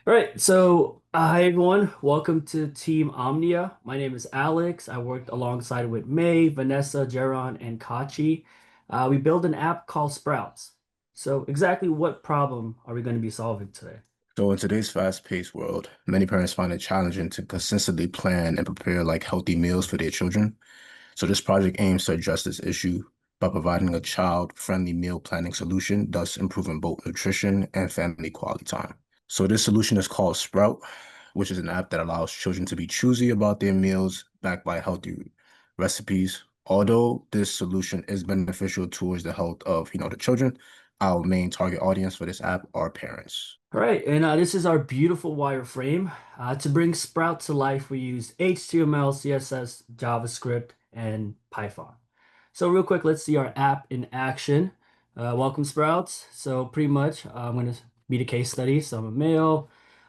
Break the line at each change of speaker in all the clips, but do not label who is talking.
All right, so hi everyone, welcome to Team Omnia. My name is Alex. I worked alongside with May, Vanessa, Jaron, and Kachi. We built an app called Sprouts. So exactly what problem are we going to be solving today?
So in today's fast-paced world, many parents find it challenging to consistently plan and prepare healthy meals for their children. So this project aims to address this issue by providing a child-friendly meal planning solution, thus improving both nutrition and family quality time. So this solution is called Sprout, which is an app that allows children to be choosy about their meals backed by healthy recipes. Although this solution is beneficial towards the health of, the children, our main target audience for this app are parents.
All right, and this is our beautiful wireframe. To bring Sprout to life, we used HTML, CSS, JavaScript, and Python. So real quick, let's see our app in action. Welcome Sprouts. So pretty much, I'm going to be the case study. So I'm a male.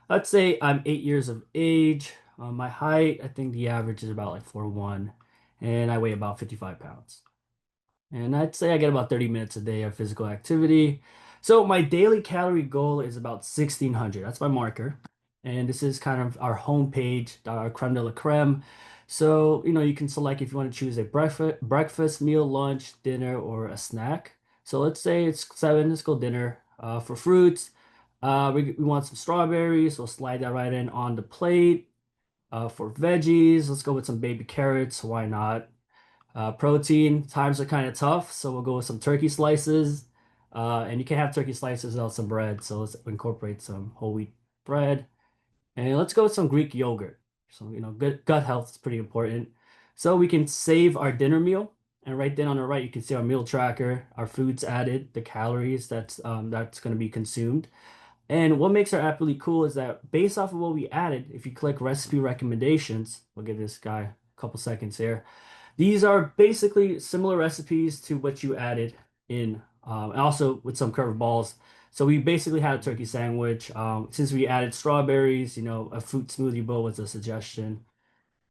Let's say I'm 8 years of age. My height, I think the average is about like 4'1", and I weigh about 55 pounds. And I'd say I get about 30 minutes a day of physical activity. So my daily calorie goal is about 1600. That's my marker. And this is kind of our homepage, our creme de la creme. So, you can select if you want to choose a breakfast meal, lunch, dinner, or a snack. So let's say it's 7, let's go dinner. For fruits, we want some strawberries. We'll slide that right in on the plate. For veggies, let's go with some baby carrots. Why not? Protein, times are kind of tough, so we'll go with some turkey slices. And you can have turkey slices without some bread, so let's incorporate some whole wheat bread. And let's go with some Greek yogurt. So, good gut health is pretty important. So we can save our dinner meal. And right then on the right, you can see our meal tracker, our foods added, the calories that's going to be consumed. And what makes our app really cool is that based off of what we added, if you click recipe recommendations, we'll give this guy a couple seconds here. These are basically similar recipes to what you added in, and also with some curveballs. So we basically had a turkey sandwich. Since we added strawberries, a fruit smoothie bowl was a suggestion.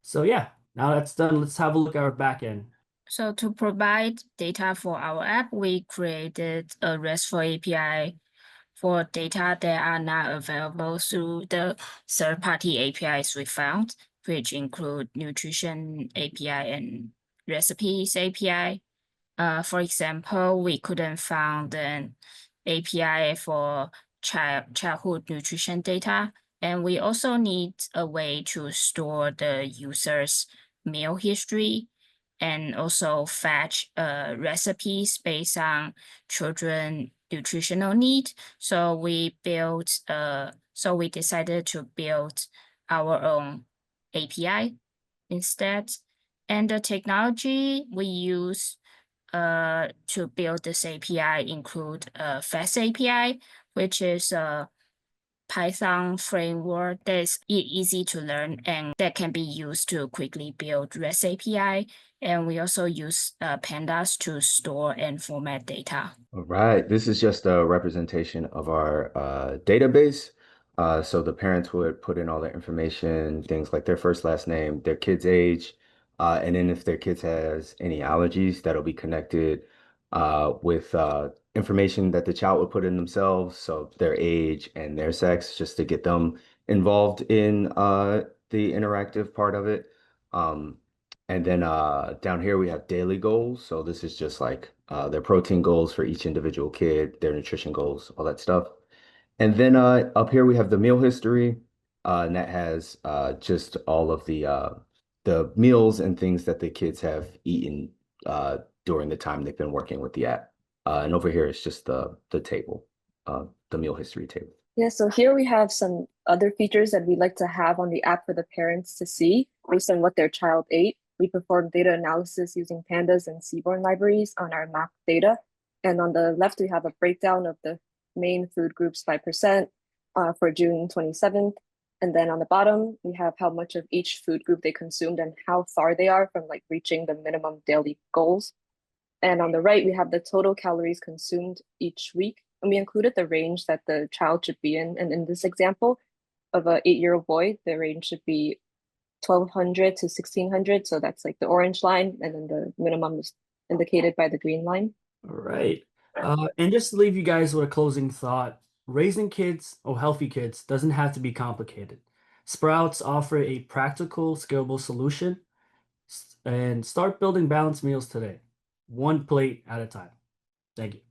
So yeah, now that's done. Let's have a look at our back end.
So to provide data for our app, we created a RESTful API for data that are not available through the third-party APIs we found, which include nutrition API and recipes API. For example, we couldn't find an API for childhood nutrition data, and we also need a way to store the user's meal history and also fetch recipes based on children nutritional need. So we decided to build our own API instead. And the technology we use to build this API include FastAPI, which is a Python framework that is easy to learn and that can be used to quickly build REST API. And we also use Pandas to store and format data.
All right, this is just a representation of our database. So the parents would put in all their information, things like their first, last name, their kid's age, and then if their kids has any allergies, that'll be connected with information that the child would put in themselves, so their age and their sex, just to get them involved in the interactive part of it. And then down here we have daily goals. So this is just like their protein goals for each individual kid, their nutrition goals, all that stuff. And then up here we have the meal history, and that has just all of the meals and things that the kids have eaten during the time they've been working with the app. And over here is just the table, the meal history table.
Yeah, so here we have some other features that we'd like to have on the app for the parents to see based on what their child ate. We perform data analysis using Pandas and Seaborn libraries on our map data. And on the left, we have a breakdown of the main food groups by percent for June 27th. And then on the bottom, we have how much of each food group they consumed and how far they are from reaching the minimum daily goals. And on the right, we have the total calories consumed each week. And we included the range that the child should be in. And in this example of an 8-year-old boy, the range should be 1200 to 1600. So that's like the orange line. And then the minimum is indicated by the green line.
All right. And just to leave you guys with a closing thought, raising kids or healthy kids doesn't have to be complicated. Sprouts offer a practical, scalable solution and start building balanced meals today, one plate at a time. Thank you.